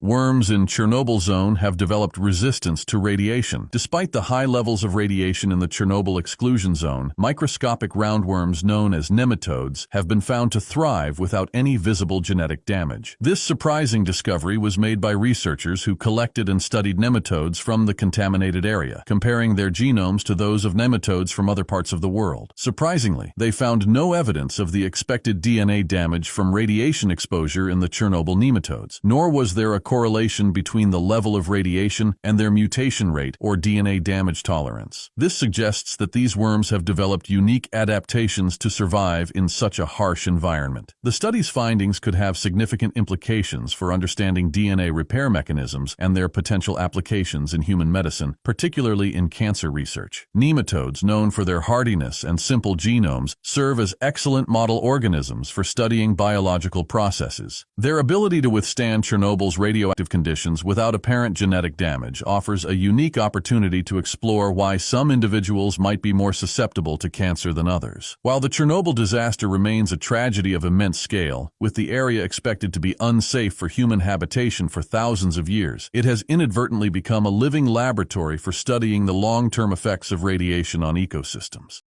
Worms in Chernobyl Zone have developed resistance to radiation. Despite the high levels of radiation in the Chernobyl exclusion zone, microscopic roundworms known as nematodes have been found to thrive without any visible genetic damage. This surprising discovery was made by researchers who collected and studied nematodes from the contaminated area, comparing their genomes to those of nematodes from other parts of the world. Surprisingly, they found no evidence of the expected DNA damage from radiation exposure in the Chernobyl nematodes, nor was there a correlation between the level of radiation and their mutation rate or DNA damage tolerance. This suggests that these worms have developed unique adaptations to survive in such a harsh environment. The study's findings could have significant implications for understanding DNA repair mechanisms and their potential applications in human medicine, particularly in cancer research. Nematodes, known for their hardiness and simple genomes, serve as excellent model organisms for studying biological processes. Their ability to withstand Chernobyl's radioactive conditions without apparent genetic damage offers a unique opportunity to explore why some individuals might be more susceptible to cancer than others. While the Chernobyl disaster remains a tragedy of immense scale, with the area expected to be unsafe for human habitation for thousands of years, it has inadvertently become a living laboratory for studying the long-term effects of radiation on ecosystems.